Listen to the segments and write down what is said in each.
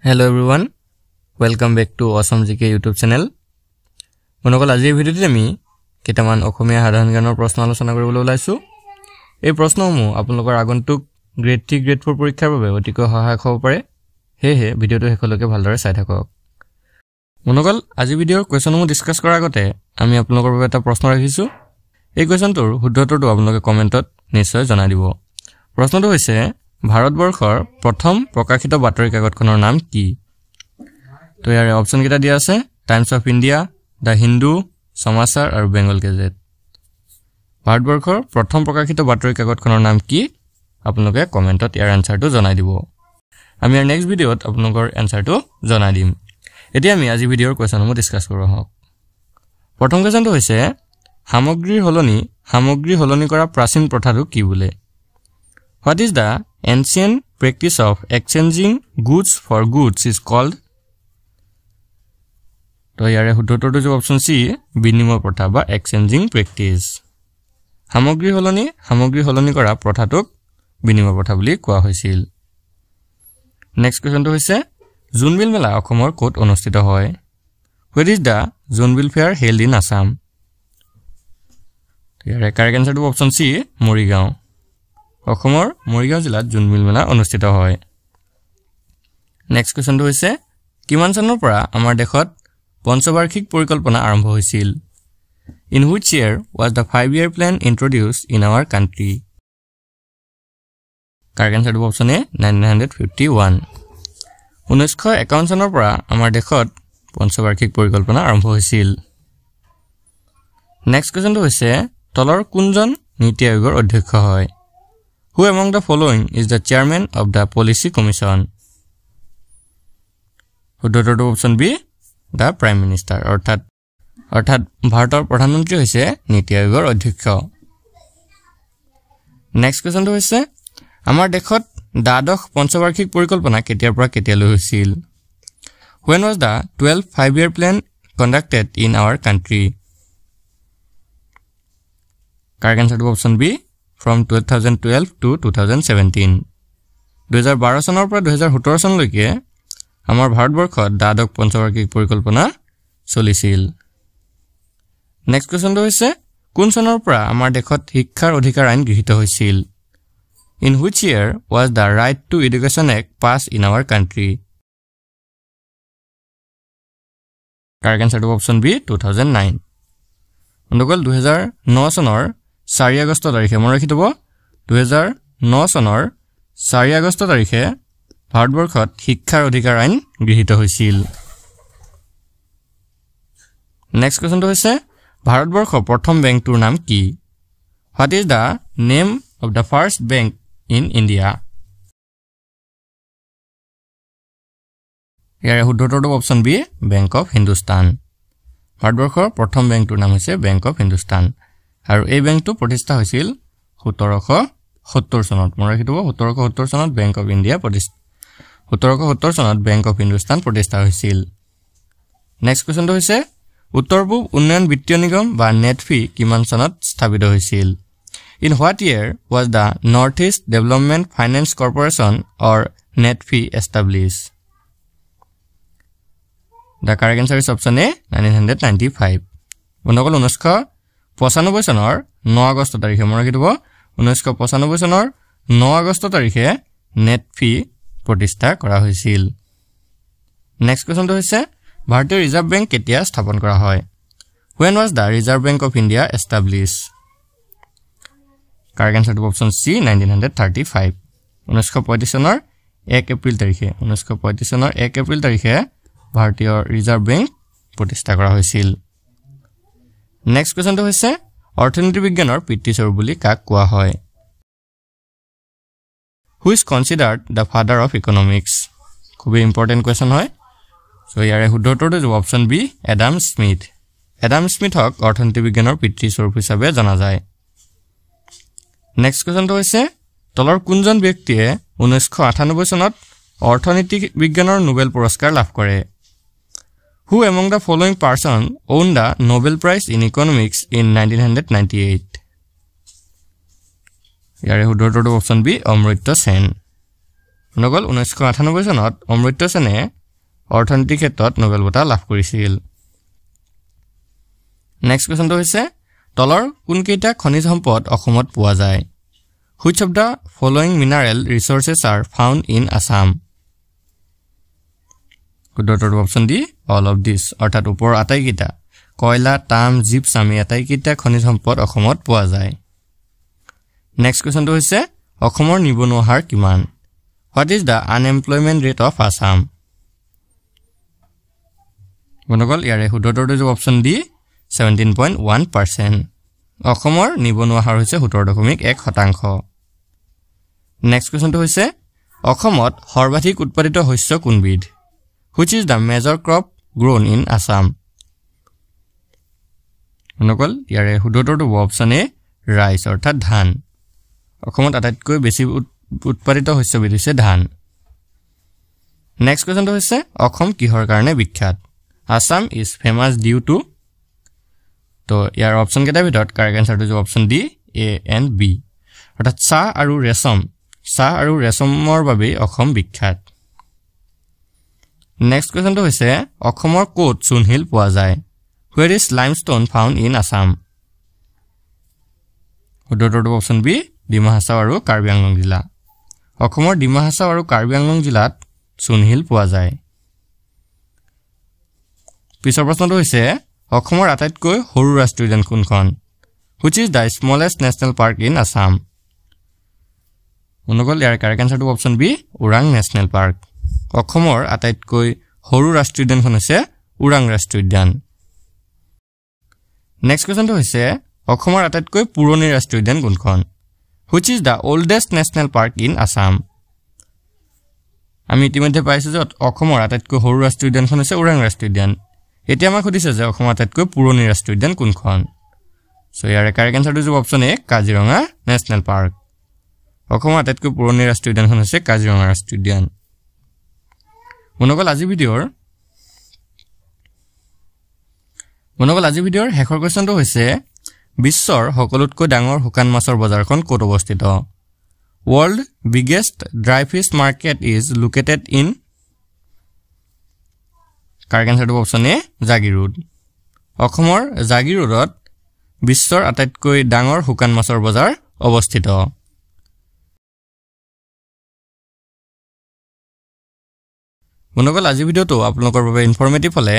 Hello everyone, welcome back to Awesome GK YouTube channel. Monokol আজি ভিডিওতে আমি কেটামান অসমীয়া সাধাৰণ জ্ঞানৰ প্ৰশ্ন আলোচনা কৰিবলৈ ওলাইছো। এই প্ৰশ্নসমূহ আপোনালোকৰ আগন্তুক গ্ৰেড 3 গ্ৰেড 4 পৰীক্ষাৰ বাবে অতিকৈ সহায়ক হ'ব পাৰে। হেহে ভিডিওটো শেষলৈকে ভালদৰে চাই থাকক। মনকল আজি ভিডিওৰ কোৱেশ্যনসমূহ ডিসকাস কৰাৰ আগতে আমি আপোনালোকৰ বাবে এটা প্ৰশ্ন ৰাখিছো। এই কোৱেশ্যনটোৰ শুদ্ধ উত্তৰটো আপোনালোকে কমেন্টত নিশ্চয় জনাই দিব। প্ৰশ্নটো হৈছে ভাৰতবৰ্ষৰ প্ৰথম প্ৰকাশিত বাতৰি কাকতখনৰ নাম কি? তো ইয়াৰে অপচন কেইটা দিয়া আছে টাইমছ অফ ইণ্ডিয়া, দা হিন্দু, সমাচাৰ আৰু বেংগল গেজেট। ভাৰতবৰ্ষৰ প্ৰথম প্ৰকাশিত বাতৰি কাকতখনৰ নাম কি? আপোনালোকে কমেন্টত ইয়াৰ আনসাৰটো জনাই দিব। আমি ইয়াৰ নেক্সট ভিডিওত আপোনালোকৰ আনসাৰটো জনাই দিম। এতিয়া আমি আজি ভিডিওৰ কোৱেশ্যনসমূহ ডিসকাস কৰো হওক। প্ৰথম কোৱেশ্যনটো হৈছে সামগ্ৰী হলনি কৰা প্ৰাচীন প্ৰথাটো কি বোলে? What is the ancient practice of exchanging goods for goods is called? তো ইয়াৰে শুদ্ধ উত্তৰটো যে অপচন সি বিনিময় প্ৰথা বা এক্সচেঞ্জিং প্ৰেক্টিস। সামগ্ৰী হলনি কৰা প্ৰথাটোক বিনিময় প্ৰথা বুলি কোৱা হৈছিল। নেক্সট কোৱেশ্যনটো হৈছে জোনবিল মেলা অসমৰ ক'ত অনুষ্ঠিত হয়? Where is the Jonbeel fair held in Assam? ইয়াৰে কাৰেক্ট আনসাৰটো অপচন সি মৰিগাঁও। অসমৰ মৰিগাঁও জিলাত জোনবিল মেলা অনুষ্ঠিত হয়। নেক্সট কোৱেশ্যনটো হৈছে কিমান চনৰ পৰা আমাৰ দেশত পঞ্চবাৰ্ষিক পৰিকল্পনা আৰম্ভ হৈছিল? In which year was the 5-year plan introduced in our country? Correct আনসাৰটো অপচন এ 1951। 1951 চনৰ পৰা আমাৰ দেশত পঞ্চবাৰ্ষিক পৰিকল্পনা আৰম্ভ হৈছিল। নেক্সট কোৱেশ্যনটো হৈছে তলৰ কোনজন নীতি আয়োগৰ অধ্যক্ষ হয়? Who among the following is the chairman of the policy commission? শুদ্ধ উত্তৰটো option B the prime minister অৰ্থাৎ ভাৰতৰ প্ৰধানমন্ত্ৰী হৈছে নীতি আয়োগৰ অধ্যক্ষ। নেক্সট কোৱেশ্যনটো হৈছে আমাৰ দেশত দ্বাদশ পঞ্চবাৰ্ষিক পৰিকল্পনা কেতিয়াৰ পৰা কেতিয়ালৈ হৈছিল? When was the 12th 5-year plan conducted in our country? Correct আনসাৰটো অপচন বি from 2012 to 2017 2012 চনৰ পৰা 2017 চনলৈকে আমাৰ ভাৰতবৰ্ষত দ্বাদশ পঞ্চবাৰ্ষিক পৰিকল্পনা চলিছিল। নেক্সট কোৱেশ্যনটো হৈছে কোন চনৰ পৰা আমাৰ দেশত শিক্ষাৰ অধিকাৰ আইন গৃহীত হৈছিল? In which year was the Right to Education Act passed in our country? Correct আনসাৰটো অপচন বি 2009। বন্ধুসকল 2009 চনৰ 4 আগষ্ট তাৰিখে মনত ৰাখি থব 2009 চনৰ 4 আগষ্ট তাৰিখে ভাৰতবৰ্ষত শিক্ষাৰ অধিকাৰ আইন গৃহীত হৈছিল। নেক্সট কোৱেশ্যনটো হৈছে ভাৰতবৰ্ষৰ প্ৰথম বেংকটোৰ নাম কি? What is the name of the first bank in India? ইয়াৰে শুদ্ধ উত্তৰটো option B bank of Hindustan. ভাৰতবৰ্ষৰ প্ৰথম বেংকটোৰ নাম হৈছে বেংক অফ হিন্দুস্তান আৰু এই বেংকটো প্ৰতিষ্ঠা হৈছিল 1770 চনত। মনত ৰাখি থব 1770 চনত বেংক অফ ইণ্ডিয়া 1770 চনত বেংক অফ হিন্দুস্তান প্ৰতিষ্ঠা হৈছিল। নেক্সট কোৱেশ্যনটো হৈছে উত্তৰ পূব উন্নয়ন বিত্তীয় নিগম বা নেটফি কিমান চনত স্থাপিত হৈছিল? In what year was the North East Development Finance Corporation or NETFI established? The correct answer is option A 1995 বন্ধুসকল 1995 চনৰ 9 আগষ্ট তাৰিখে মনত ৰাখি থব 1995 চনৰ 9 আগষ্ট তাৰিখে নেটফি প্ৰতিষ্ঠা কৰা হৈছিল। নেক্সট কোৱেশ্যনটো হৈছে ভাৰতীয় ৰিজাৰ্ভ বেংক কেতিয়া স্থাপন কৰা হয়? When was the Reserve Bank of India established? Correct আনসাৰটো অপচন সি 1935 1935 চনৰ 1 এপ্ৰিল তাৰিখে 1935 চনৰ 1 এপ্ৰিল তাৰিখে ভাৰতীয় ৰিজাৰ্ভ বেংক প্ৰতিষ্ঠা কৰা হৈছিল। নেক্সট কোৱেশ্যনটো হৈছে অৰ্থনীতি বিজ্ঞানৰ পিতৃস্বৰূপ বুলি কাক কোৱা হয়? Who is considered the father of economics? খুবই ইম্পৰ্টেন্ট কোৱেশ্যন হয়। সো ইয়াৰে শুদ্ধ উত্তৰটো option B Adam Smith. Adam স্মিথক অৰ্থনীতি বিজ্ঞানৰ পিতৃস্বৰূপ হিচাপে জনা যায়। নেক্সট কোৱেশ্যনটো হৈছে তলৰ কোনজন ব্যক্তিয়ে 1998 চনত অৰ্থনীতি বিজ্ঞানৰ নোবেল পুৰস্কাৰ লাভ কৰে? Who among the following person won the Nobel Prize in Economics in 1998? ইয়াৰে শুদ্ধ উত্তৰটো অপচন বি অমৃত্য সেন। বন্ধুসকল 1998 চনত অমৃত্য সেনে অৰ্থনীতিৰ ক্ষেত্ৰত নোবেল বঁটা লাভ কৰিছিল নেক্সট কোৱেশ্চনটো হৈছে তলৰ কোনকেইটা খনিজ সম্পদ অসমত পোৱা যায় Which of the following mineral resources are found in Assam? Kudotor option D, all of this. অৰ্থাৎ ওপৰ আটাইকেইটা কয়লা, তাম, জিপসাম আটাইকেইটা খনিজ সম্পদ অসমত পোৱা যায়। নেক্সট কোৱেশ্চনটো হৈছে অসমৰ নিবনুৱা হাৰ কিমান? What is the unemployment rate of Assam? বন্ধুসকল ইয়াৰে শুদ্ধটোৰ অপচন D 17.1%। অসমৰ নিবনুৱা হাৰ হৈছে 17.1%। নেক্সট কোৱেশ্চনটো হৈছে অসমত সৰ্বাধিক উৎপাদিত শস্য কোনবিধ Which is the major crop grown in Assam? বন্ধুসকল ইয়াৰে শুদ্ধটোৰ অপচন A ৰাইচ অৰ্থাৎ ধান অসমত আটাইতকৈ বেছি উৎপাদিত শস্যবিধ হৈছে ধান নেক্সট কোৱেশ্চনটো হৈছে অসম কিহৰ কাৰণে বিখ্যাত Assam is famous due to তো ইয়াৰ অপচন কেইটাৰ ভিতৰত কাৰেক্ট আনসাৰটো হৈছে option D A and B অৰ্থাৎ চাহ আৰু ৰেচমৰ বাবে অসম বিখ্যাত নেক্সট কোৱেশ্চনটো হৈছে অসমৰ ক'ত চুনশিল পোৱা যায় Where is limestone found in Assam? শুদ্ধটোৰ অপচন বি ডিমা হাছাও আৰু কাৰ্বি আংলং জিলা অসমৰ ডিমা হাছাও আৰু কাৰ্বি আংলং জিলাত চুনশিল পোৱা যায় পিছৰ প্ৰশ্নটো হৈছে অসমৰ আটাইতকৈ সৰু ৰাষ্ট্ৰীয় উদ্যান কোনখন Which is the smallest national park in Assam? বন্ধুসকল ইয়াৰ কাৰেক্ট আনসাৰটো option B Orang national park অসমৰ আটাইতকৈ সৰু ৰাষ্ট্ৰীয় উদ্যানখন হৈছে ওৰাং ৰাষ্ট্ৰীয় উদ্যান নেক্সট কোৱেশ্চনটো হৈছে অসমৰ আটাইতকৈ পুৰণি ৰাষ্ট্ৰীয় উদ্যান কোনখন Which is the oldest national park in Assam? আমি ইতিমধ্যে পাইছো যে অসমৰ আটাইতকৈ সৰু ৰাষ্ট্ৰীয় উদ্যানখন হৈছে ওৰাং ৰাষ্ট্ৰীয় উদ্যান এতিয়া আমাক সুধিছে যে অসমৰ আটাইতকৈ পুৰণি ৰাষ্ট্ৰীয় উদ্যান কোনখন সো ইয়াৰ কাৰেক্ট আনসাৰটো হৈছে অপচন এ কাজিৰঙা নেশ্যনেল পাৰ্ক অসমৰ আটাইতকৈ পুৰণি ৰাষ্ট্ৰীয় উদ্যানখন হৈছে কাজিৰঙা ৰাষ্ট্ৰীয় উদ্যান বন্ধুসকল আজিৰ ভিডিঅ'ৰ শেষৰ কোৱেশ্চনটো হৈছে বিশ্বৰ সকলোতকৈ ডাঙৰ শুকান মাছৰ বজাৰখন ক'ত অৱস্থিত World biggest dry fish market is located in correct আনসাৰটো অপচন এ জাগিৰোড অসমৰ জাগিৰোডত বিশ্বৰ আটাইতকৈ ডাঙৰ শুকান মাছৰ বজাৰ অৱস্থিত বন্ধুসকল আজি ভিডিঅ'টো আপোনালোকৰ বাবে ইনফৰমেটিভ হলে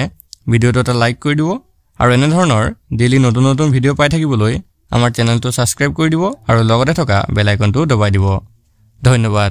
ভিডিঅ'টো এটা লাইক কৰি দিব আৰু এনে ধৰণৰ ডেইলি নতুন নতুন ভিডিঅ' পাই থাকিবলৈ আমাৰ চেনেলটো সাবস্ক্ৰাইব কৰি দিব আৰু লগতে থকা বেল আইকনটো দবাই দিব ধন্যবাদ